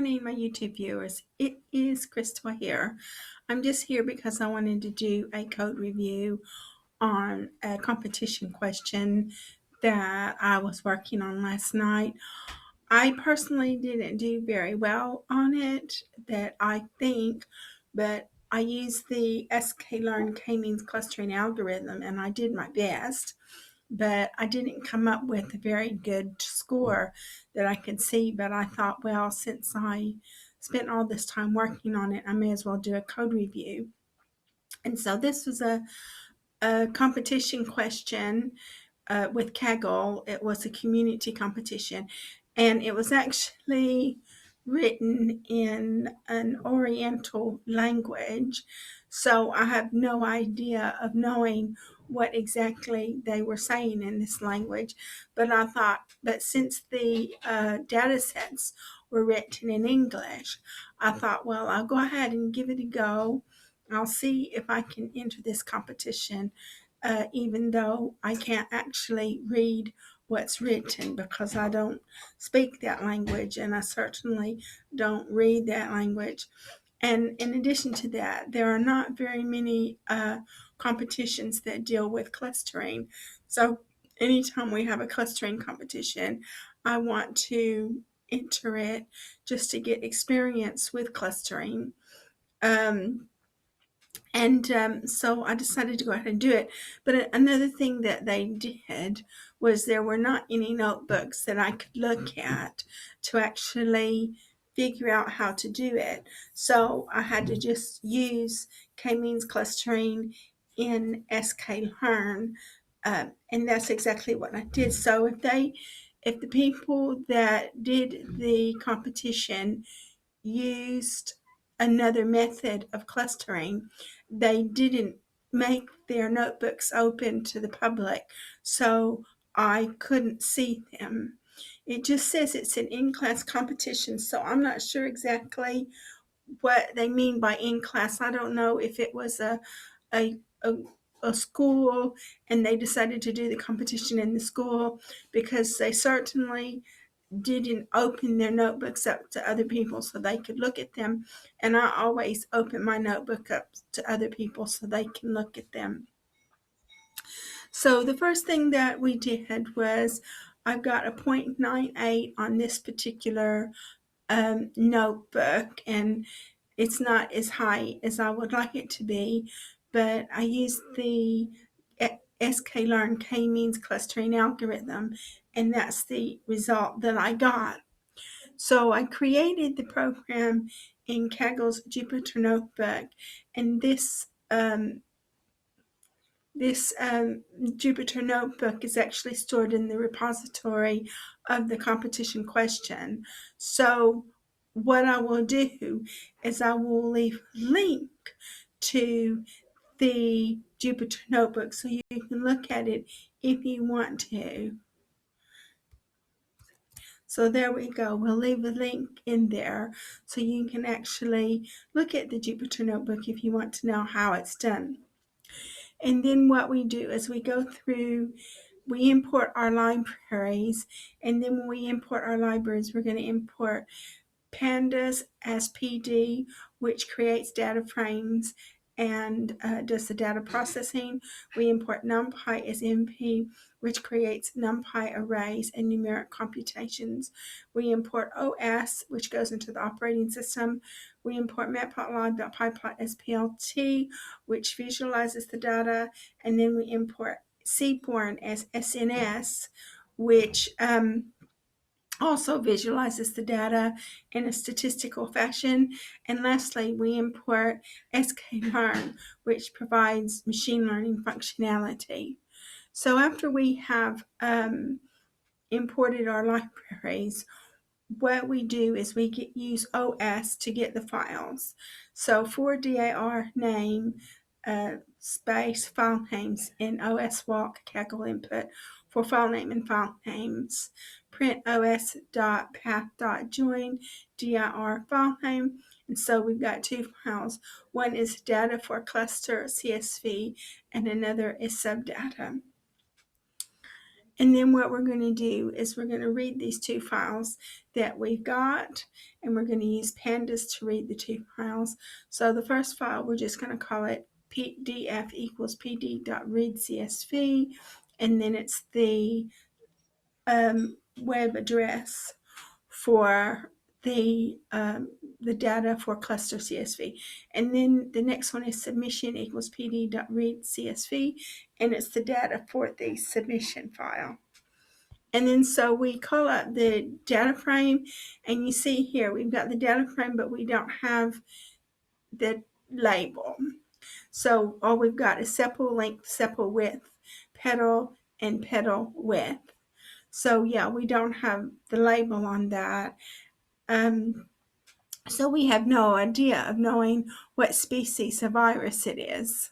Morning, my YouTube viewers. It is Crystal here. I'm just here because I wanted to do a code review on a competition question that I was working on last night. I personally didn't do very well on it, that I think, but I used the sklearn k-means clustering algorithm and I did my best, but I didn't come up with a very good score that I could see. But I thought, well, since I spent all this time working on it, I may as well do a code review. And so this was a competition question with Kaggle. It was a community competition, and it was actually written in an Oriental language. So I have no idea of knowing what exactly they were saying in this language. But I thought that since the data sets were written in English, I thought, well, I'll go ahead and give it a go. I'll see if I can enter this competition, even though I can't actually read what's written because I don't speak that language and I certainly don't read that language. And in addition to that, there are not very many competitions that deal with clustering. So anytime we have a clustering competition, I want to enter it just to get experience with clustering. So I decided to go ahead and do it. But another thing that they did was there were not any notebooks that I could look at to actually figure out how to do it. So I had to just use k-means clustering in sklearn, and that's exactly what I did. So if the people that did the competition used another method of clustering, they didn't make their notebooks open to the public, so I couldn't see them. It just says it's an in-class competition, so I'm not sure exactly what they mean by in-class. I don't know if it was a, a, a school and they decided to do the competition in the school, because they certainly didn't open their notebooks up to other people so they could look at them. And I always open my notebook up to other people so they can look at them. So the first thing that we did was I've got a 0.98 on this particular notebook, and it's not as high as I would like it to be, but I used the sklearn k-means clustering algorithm, and that's the result that I got. So I created the program in Kaggle's Jupyter notebook, and this Jupyter notebook is actually stored in the repository of the competition question. So what I will do is I will leave a link to the Jupyter notebook so you can look at it if you want to. So there we go. We'll leave a link in there so you can actually look at the Jupyter notebook if you want to know how it's done. And then what we do is we go through, we import our libraries, and then when we import our libraries, we're going to import pandas as PD, which creates data frames and does the data processing. We import NumPy as NP, which creates NumPy arrays and numeric computations. We import OS, which goes into the operating system. We import matplotlib.pyplot as PLT, which visualizes the data. And then we import Seaborn as SNS, which also visualizes the data in a statistical fashion. And lastly, we import sklearn, which provides machine learning functionality. So after we have imported our libraries, what we do is we use OS to get the files. So for dir name space file names in OS walk Kaggle input for file name and file names, print os.path.join dir file name. And so we've got two files. One is data for cluster CSV and another is subdata. And then what we're going to do is we're going to read these two files that we've got, and we're going to use pandas to read the two files. So the first file, we're just going to call it pdf equals pd.readcsv, and then it's the web address for the data for cluster CSV. And then the next one is submission equals pd.readcsv, and it's the data for the submission file. And then so we call up the data frame, and you see here we've got the data frame, but we don't have the label. So all we've got is sepal length, sepal width, petal, and petal width. So yeah, we don't have the label on that. So we have no idea of knowing what species of virus it is.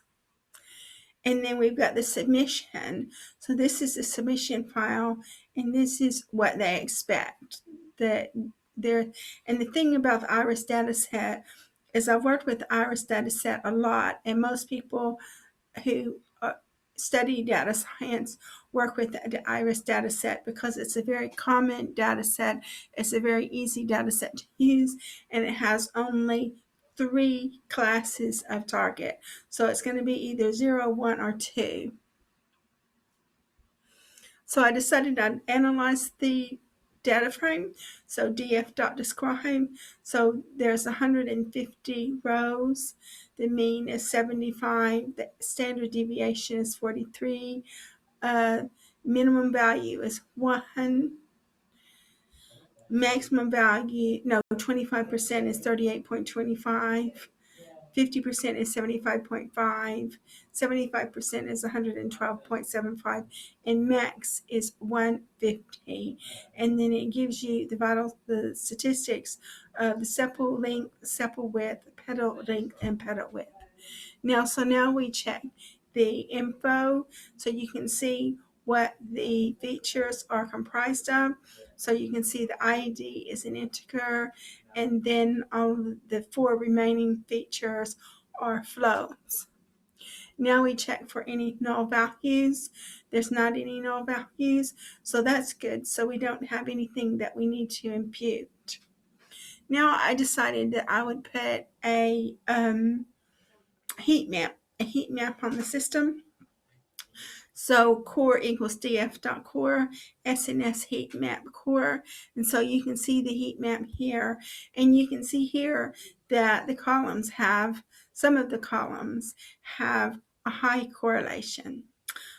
And then we've got the submission. So this is the submission file, and this is what they expect. And the thing about the IRIS dataset is I've worked with the IRIS dataset a lot, and most people who study data science work with the IRIS dataset because it's a very common dataset. It's a very easy dataset to use, and it has only 3 classes of target. So it's going to be either 0, 1, or 2. So I decided I'd analyze the data frame. So df.describe. So there's 150 rows. The mean is 75. The standard deviation is 43. Minimum value is 1. Maximum value, 25% is 38.25. 50% is 75.5, 75% is 112.75, and max is 150. And then it gives you the statistics of the sepal length, sepal width, petal length, and petal width. Now we check the info so you can see what the features are comprised of. So you can see the ID is an integer, and then all the 4 remaining features are floats. Now we check for any null values. There's not any null values, so that's good. So we don't have anything that we need to impute. Now I decided that I would put a heat map on the system. So core equals df.core, SNS heat map core. And so you can see the heat map here. And you can see here that some of the columns have a high correlation.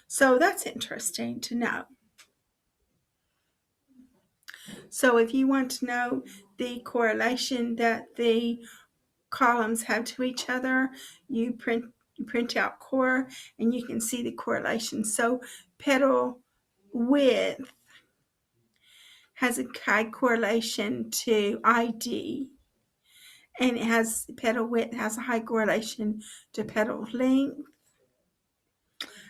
So that's interesting to know. So if you want to know the correlation that the columns have to each other, you print out core, and you can see the correlation. So petal width has a high correlation to ID, and petal width has a high correlation to petal length.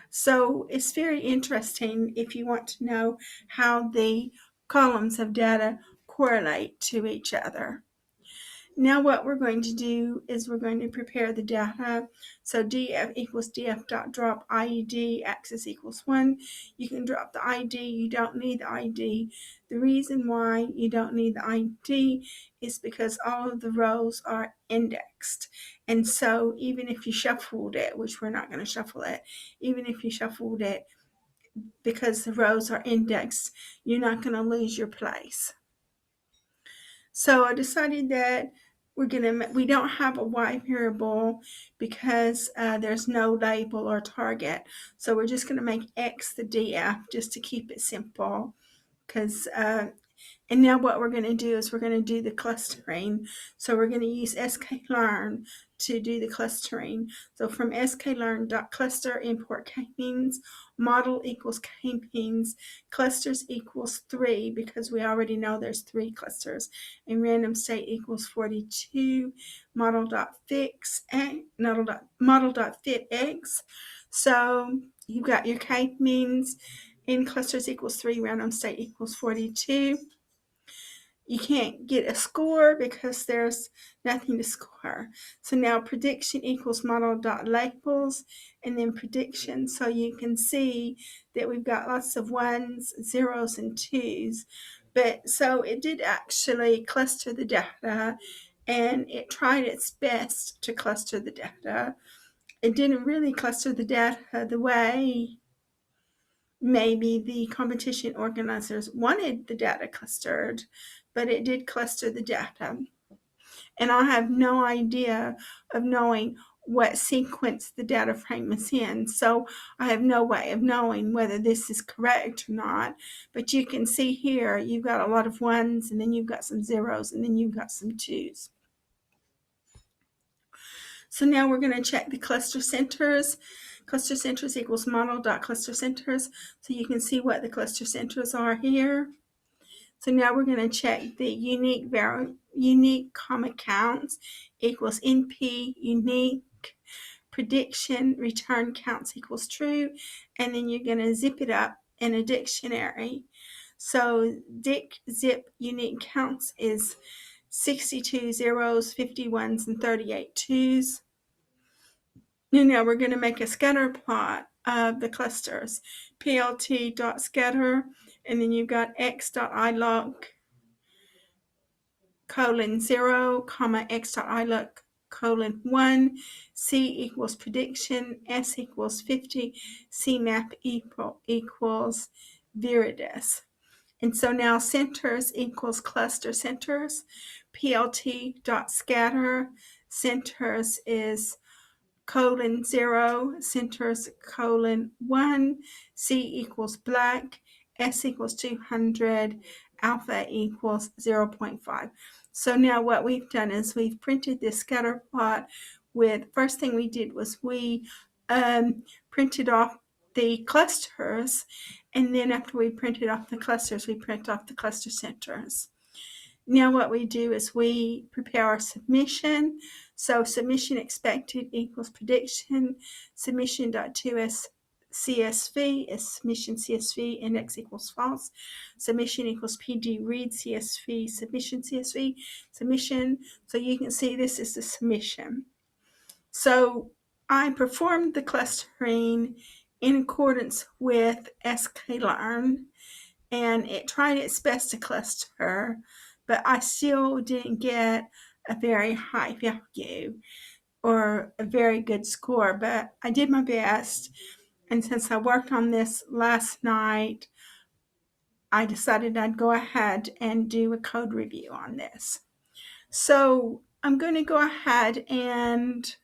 So it's very interesting if you want to know how the columns of data correlate to each other. Now what we're going to do is we're going to prepare the data. So df equals df.drop IED, axis equals 1. You can drop the ID. You don't need the ID. The reason why you don't need the ID is because all of the rows are indexed. And so even if you shuffled it, which we're not going to shuffle it, even if you shuffled it because the rows are indexed, you're not going to lose your place. So I decided that we don't have a Y variable because there's no label or target. So we're just going to make X the DF just to keep it simple. And now what we're going to do is we're going to do the clustering. So we're going to use sklearn to do the clustering. So from sklearn.cluster import kmeans, model equals kmeans, clusters equals 3 because we already know there's 3 clusters, and random state equals 42, model.fix, model.fitx. So you've got your kmeans in clusters equals 3, random state equals 42. you can't get a score because there's nothing to score. So now prediction equals model dot labels and then prediction. So you can see that we've got lots of ones, zeros, and twos. But so it did actually cluster the data, and it tried its best to cluster the data. It didn't really cluster the data the way maybe the competition organizers wanted the data clustered, but it did cluster the data. And I have no idea of knowing what sequence the data frame is in. So I have no way of knowing whether this is correct or not. But you can see here, you've got a lot of ones, and then you've got some zeros, and then you've got some twos. So now we're going to check the cluster centers. Cluster centers equals model.cluster centers. So you can see what the cluster centers are here. So now we're going to check the unique comma counts equals NP unique prediction return counts equals true, and then you're going to zip it up in a dictionary. So zip unique counts is 62 zeros, 50 ones, and 38 twos. And now we're going to make a scatter plot of the clusters. plt.scatter, and then you've got x.iloc colon 0, comma x.iloc colon 1, c equals prediction, s equals 50, cmap equals viridis. And so now centers equals cluster centers. plt.scatter centers is colon 0, centers colon 1, c equals black, s equals 200, alpha equals 0.5. So now what we've done is we've printed this scatter plot with, first thing we did was we printed off the clusters, and then after we printed off the clusters, we print off the cluster centers. Now what we do is we prepare our submission. So submission expected equals prediction. Submission.2s CSV is submission CSV, index equals false. Submission equals PD read CSV, submission CSV, submission. So you can see this is the submission. So I performed the clustering in accordance with sklearn, and it tried its best to cluster, but I still didn't get a very high value or a very good score, but I did my best. And since I worked on this last night, I decided I'd go ahead and do a code review on this. So I'm going to go ahead and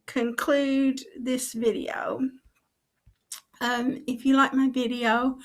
conclude this video. If you like my video,